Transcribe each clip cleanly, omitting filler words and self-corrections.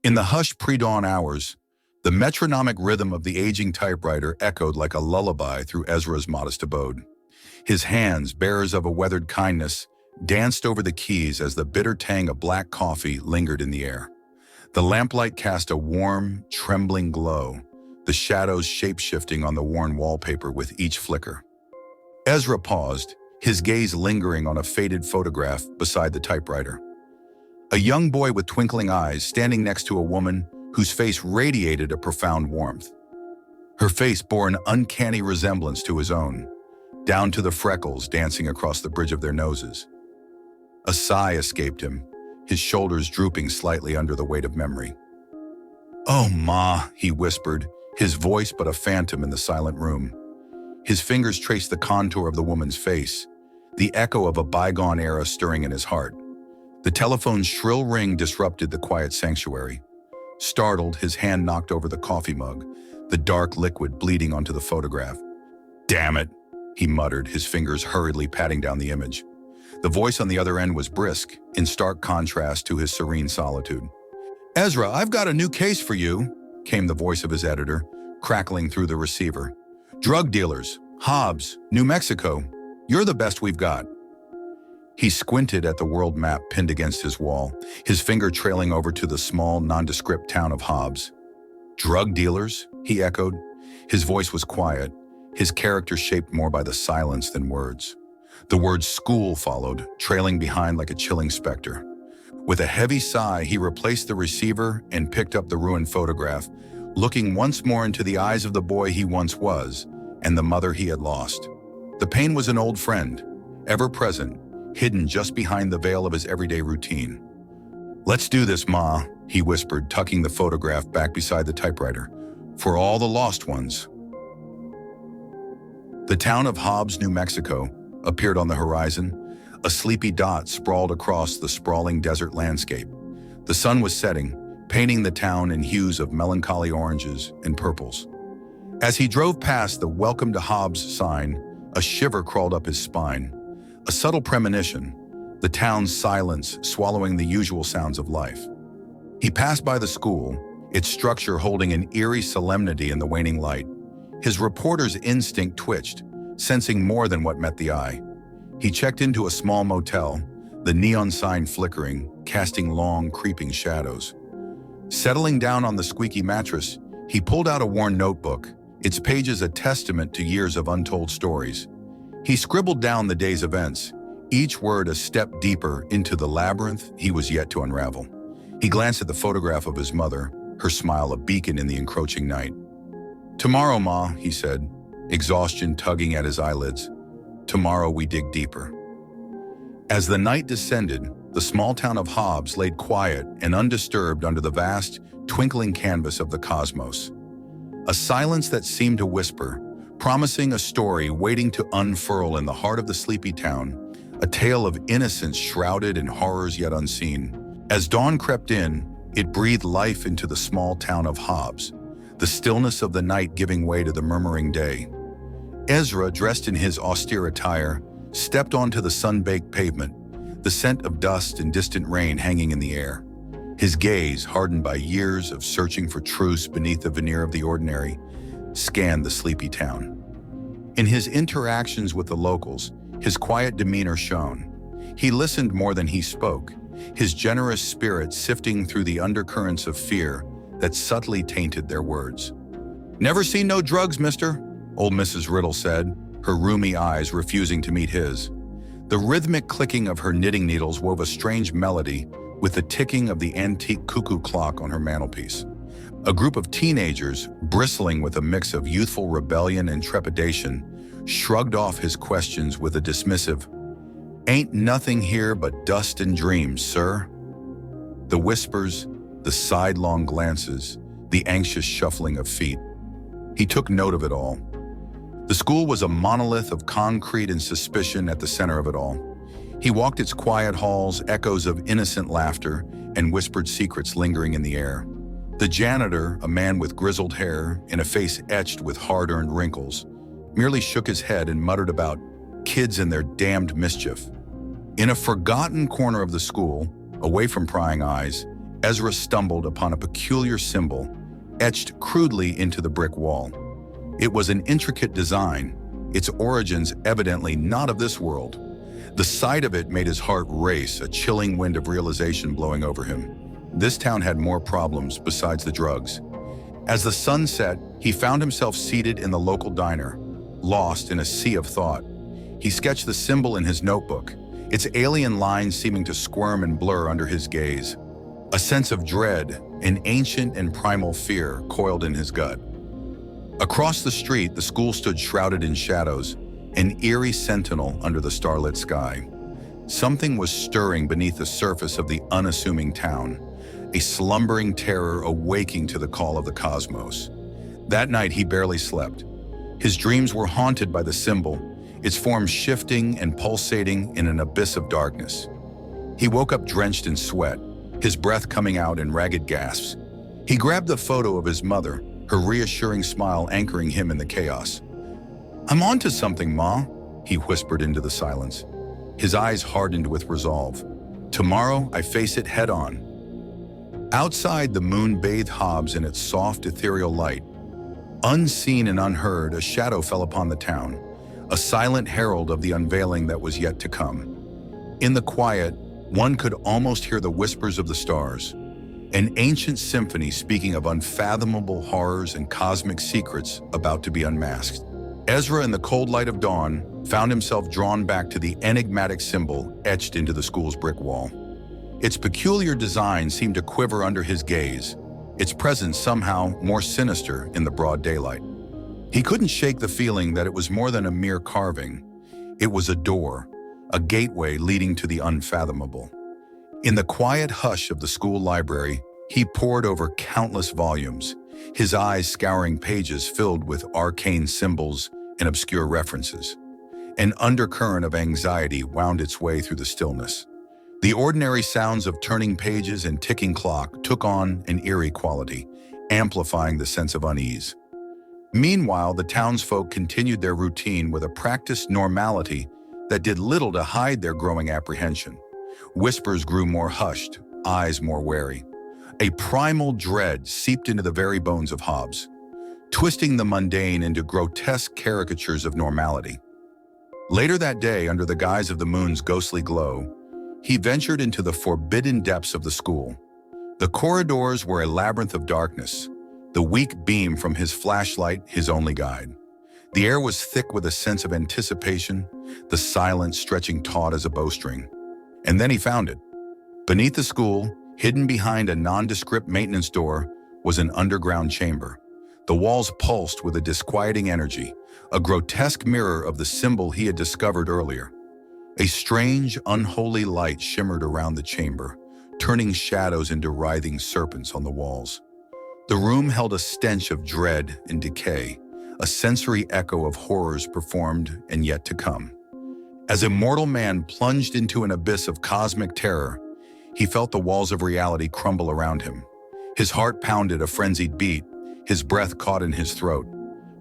In the hushed pre-dawn hours, the metronomic rhythm of the aging typewriter echoed like a lullaby through Ezra's modest abode. His hands, bearers of a weathered kindness, danced over the keys as the bitter tang of black coffee lingered in the air. The lamplight cast a warm, trembling glow, the shadows shape-shifting on the worn wallpaper with each flicker. Ezra paused, his gaze lingering on a faded photograph beside the typewriter. A young boy with twinkling eyes standing next to a woman whose face radiated a profound warmth. Her face bore an uncanny resemblance to his own, down to the freckles dancing across the bridge of their noses. A sigh escaped him, his shoulders drooping slightly under the weight of memory. "Oh, Ma," he whispered, his voice but a phantom in the silent room. His fingers traced the contour of the woman's face, the echo of a bygone era stirring in his heart. The telephone's shrill ring disrupted the quiet sanctuary. Startled, his hand knocked over the coffee mug, the dark liquid bleeding onto the photograph. "Damn it," he muttered, his fingers hurriedly patting down the image. The voice on the other end was brisk, in stark contrast to his serene solitude. "Ezra, I've got a new case for you," came the voice of his editor, crackling through the receiver. "Drug dealers, Hobbs, New Mexico. You're the best we've got." He squinted at the world map pinned against his wall, his finger trailing over to the small, nondescript town of Hobbs. "Drug dealers?" he echoed. His voice was quiet, his character shaped more by the silence than words. The word school followed, trailing behind like a chilling specter. With a heavy sigh, he replaced the receiver and picked up the ruined photograph, looking once more into the eyes of the boy he once was and the mother he had lost. The pain was an old friend, ever present, hidden just behind the veil of his everyday routine. "Let's do this, Ma," he whispered, tucking the photograph back beside the typewriter. "For all the lost ones." The town of Hobbs, New Mexico, appeared on the horizon, a sleepy dot sprawled across the sprawling desert landscape. The sun was setting, painting the town in hues of melancholy oranges and purples. As he drove past the "Welcome to Hobbs" sign, a shiver crawled up his spine. A subtle premonition, the town's silence swallowing the usual sounds of life. He passed by the school, its structure holding an eerie solemnity in the waning light. His reporter's instinct twitched, sensing more than what met the eye. He checked into a small motel, the neon sign flickering, casting long, creeping shadows. Settling down on the squeaky mattress, he pulled out a worn notebook, its pages a testament to years of untold stories. He scribbled down the day's events, each word a step deeper into the labyrinth he was yet to unravel. He glanced at the photograph of his mother, her smile a beacon in the encroaching night. "Tomorrow, Ma," he said, exhaustion tugging at his eyelids. "Tomorrow we dig deeper." As the night descended, the small town of Hobbs laid quiet and undisturbed under the vast, twinkling canvas of the cosmos. A silence that seemed to whisper, promising a story waiting to unfurl in the heart of the sleepy town, a tale of innocence shrouded in horrors yet unseen. As dawn crept in, it breathed life into the small town of Hobbs, the stillness of the night giving way to the murmuring day. Ezra, dressed in his austere attire, stepped onto the sun-baked pavement, the scent of dust and distant rain hanging in the air. His gaze, hardened by years of searching for truths beneath the veneer of the ordinary, scanned the sleepy town. In his interactions with the locals, his quiet demeanor shone. He listened more than he spoke, his generous spirit sifting through the undercurrents of fear that subtly tainted their words. "Never seen no drugs, mister," old Mrs. Riddle said, her rheumy eyes refusing to meet his. The rhythmic clicking of her knitting needles wove a strange melody with the ticking of the antique cuckoo clock on her mantelpiece. A group of teenagers, bristling with a mix of youthful rebellion and trepidation, shrugged off his questions with a dismissive, "Ain't nothing here but dust and dreams, sir." The whispers, the sidelong glances, the anxious shuffling of feet. He took note of it all. The school was a monolith of concrete and suspicion at the center of it all. He walked its quiet halls, echoes of innocent laughter and whispered secrets lingering in the air. The janitor, a man with grizzled hair and a face etched with hard-earned wrinkles, merely shook his head and muttered about kids and their damned mischief. In a forgotten corner of the school, away from prying eyes, Ezra stumbled upon a peculiar symbol etched crudely into the brick wall. It was an intricate design, its origins evidently not of this world. The sight of it made his heart race, a chilling wind of realization blowing over him. This town had more problems besides the drugs. As the sun set, he found himself seated in the local diner, lost in a sea of thought. He sketched the symbol in his notebook, its alien lines seeming to squirm and blur under his gaze. A sense of dread, an ancient and primal fear, coiled in his gut. Across the street, the school stood shrouded in shadows, an eerie sentinel under the starlit sky. Something was stirring beneath the surface of the unassuming town, a slumbering terror awaking to the call of the cosmos. That night, he barely slept. His dreams were haunted by the symbol, its form shifting and pulsating in an abyss of darkness. He woke up drenched in sweat, his breath coming out in ragged gasps. He grabbed the photo of his mother, her reassuring smile anchoring him in the chaos. "I'm onto something, Ma," he whispered into the silence. His eyes hardened with resolve. "Tomorrow, I face it head-on." Outside, the moon bathed Hobbs in its soft, ethereal light. Unseen and unheard, a shadow fell upon the town, a silent herald of the unveiling that was yet to come. In the quiet, one could almost hear the whispers of the stars, an ancient symphony speaking of unfathomable horrors and cosmic secrets about to be unmasked. Ezra, in the cold light of dawn, found himself drawn back to the enigmatic symbol etched into the school's brick wall. Its peculiar design seemed to quiver under his gaze, its presence somehow more sinister in the broad daylight. He couldn't shake the feeling that it was more than a mere carving. It was a door, a gateway leading to the unfathomable. In the quiet hush of the school library, he pored over countless volumes, his eyes scouring pages filled with arcane symbols and obscure references. An undercurrent of anxiety wound its way through the stillness. The ordinary sounds of turning pages and ticking clock took on an eerie quality, amplifying the sense of unease. Meanwhile, the townsfolk continued their routine with a practiced normality that did little to hide their growing apprehension. Whispers grew more hushed, eyes more wary. A primal dread seeped into the very bones of Hobbs, twisting the mundane into grotesque caricatures of normality. Later that day, under the guise of the moon's ghostly glow, he ventured into the forbidden depths of the school. The corridors were a labyrinth of darkness, the weak beam from his flashlight his only guide. The air was thick with a sense of anticipation, the silence stretching taut as a bowstring. And then he found it. Beneath the school, hidden behind a nondescript maintenance door, was an underground chamber. The walls pulsed with a disquieting energy, a grotesque mirror of the symbol he had discovered earlier. A strange, unholy light shimmered around the chamber, turning shadows into writhing serpents on the walls. The room held a stench of dread and decay, a sensory echo of horrors performed and yet to come. As a mortal man plunged into an abyss of cosmic terror, he felt the walls of reality crumble around him. His heart pounded a frenzied beat, his breath caught in his throat.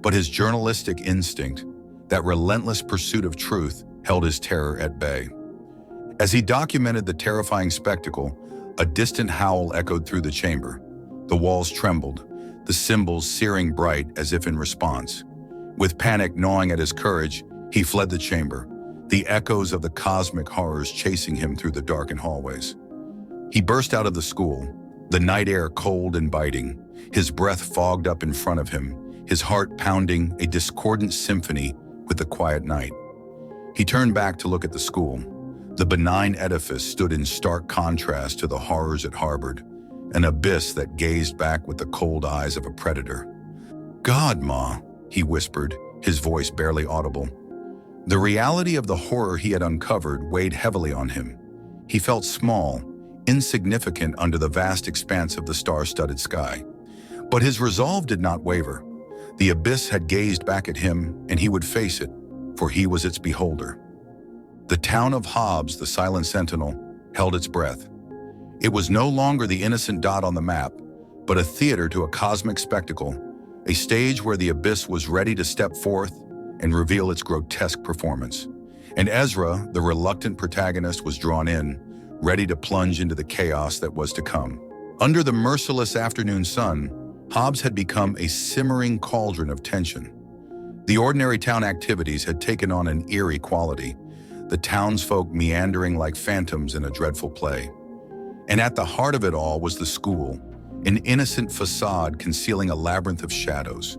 But his journalistic instinct, that relentless pursuit of truth, held his terror at bay. As he documented the terrifying spectacle, a distant howl echoed through the chamber. The walls trembled, the symbols searing bright as if in response. With panic gnawing at his courage, he fled the chamber, the echoes of the cosmic horrors chasing him through the darkened hallways. He burst out of the school, the night air cold and biting, his breath fogged up in front of him, his heart pounding a discordant symphony with the quiet night. He turned back to look at the school. The benign edifice stood in stark contrast to the horrors it harbored, an abyss that gazed back with the cold eyes of a predator. "God, Ma," he whispered, his voice barely audible. The reality of the horror he had uncovered weighed heavily on him. He felt small, insignificant under the vast expanse of the star-studded sky. But his resolve did not waver. The abyss had gazed back at him, and he would face it, for he was its beholder. The town of Hobbs, the silent sentinel, held its breath. It was no longer the innocent dot on the map, but a theater to a cosmic spectacle, a stage where the abyss was ready to step forth and reveal its grotesque performance. And Ezra, the reluctant protagonist, was drawn in, ready to plunge into the chaos that was to come. Under the merciless afternoon sun, Hobbs had become a simmering cauldron of tension. The ordinary town activities had taken on an eerie quality, the townsfolk meandering like phantoms in a dreadful play. And at the heart of it all was the school, an innocent facade concealing a labyrinth of shadows.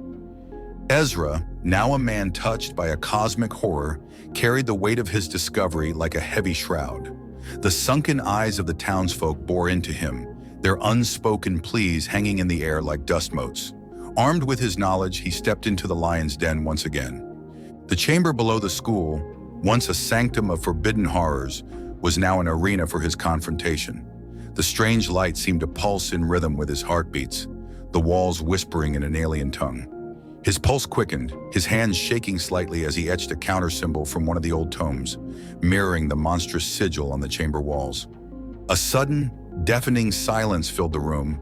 Ezra, now a man touched by a cosmic horror, carried the weight of his discovery like a heavy shroud. The sunken eyes of the townsfolk bore into him, their unspoken pleas hanging in the air like dust motes. Armed with his knowledge, he stepped into the lion's den once again. The chamber below the school, once a sanctum of forbidden horrors, was now an arena for his confrontation. The strange light seemed to pulse in rhythm with his heartbeats, the walls whispering in an alien tongue. His pulse quickened, his hands shaking slightly as he etched a counter symbol from one of the old tomes, mirroring the monstrous sigil on the chamber walls. A sudden, deafening silence filled the room,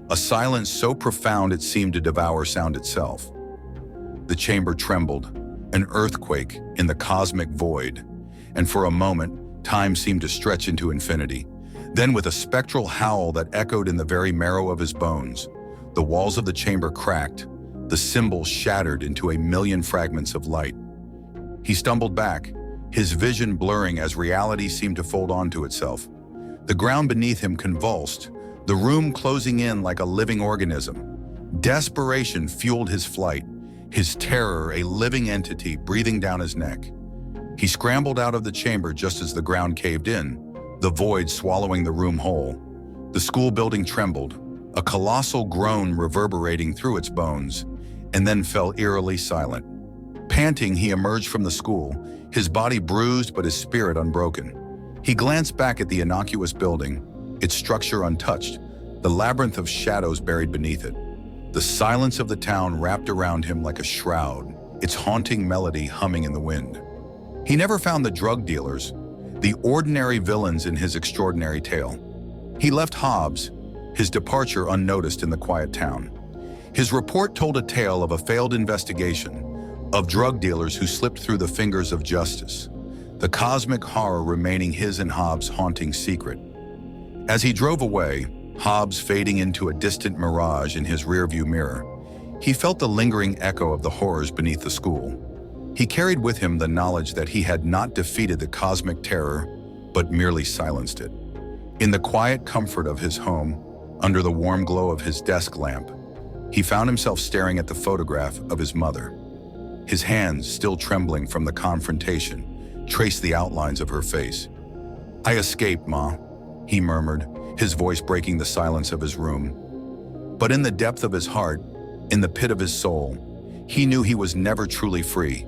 a silence so profound it seemed to devour sound itself. The chamber trembled, an earthquake in the cosmic void, and for a moment, time seemed to stretch into infinity. Then, with a spectral howl that echoed in the very marrow of his bones, the walls of the chamber cracked, the symbol shattered into a million fragments of light. He stumbled back, his vision blurring as reality seemed to fold onto itself. The ground beneath him convulsed, the room closing in like a living organism. Desperation fueled his flight, his terror a living entity breathing down his neck. He scrambled out of the chamber just as the ground caved in, the void swallowing the room whole. The school building trembled, a colossal groan reverberating through its bones, and then fell eerily silent. Panting, he emerged from the school, his body bruised but his spirit unbroken. He glanced back at the innocuous building, its structure untouched, the labyrinth of shadows buried beneath it. The silence of the town wrapped around him like a shroud, its haunting melody humming in the wind. He never found the drug dealers, the ordinary villains in his extraordinary tale. He left Hobbs, his departure unnoticed in the quiet town. His report told a tale of a failed investigation, of drug dealers who slipped through the fingers of justice, the cosmic horror remaining his and Hobbs' haunting secret. As he drove away, Hobbs fading into a distant mirage in his rearview mirror, he felt the lingering echo of the horrors beneath the school. He carried with him the knowledge that he had not defeated the cosmic terror, but merely silenced it. In the quiet comfort of his home, under the warm glow of his desk lamp, he found himself staring at the photograph of his mother. His hands, still trembling from the confrontation, traced the outlines of her face. "I escaped, Ma," he murmured, his voice breaking the silence of his room. But in the depth of his heart, in the pit of his soul, he knew he was never truly free.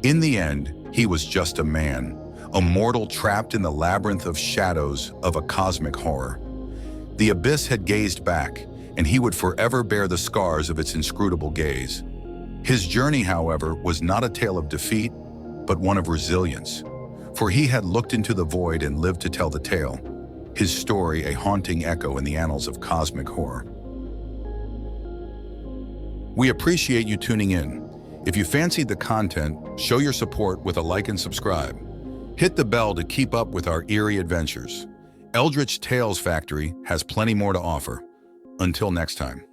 In the end, he was just a man, a mortal trapped in the labyrinth of shadows of a cosmic horror. The abyss had gazed back, and he would forever bear the scars of its inscrutable gaze. His journey, however, was not a tale of defeat, but one of resilience, for he had looked into the void and lived to tell the tale, his story a haunting echo in the annals of cosmic horror. We appreciate you tuning in. If you fancied the content, show your support with a like and subscribe. Hit the bell to keep up with our eerie adventures. Eldritch Tales Factory has plenty more to offer. Until next time.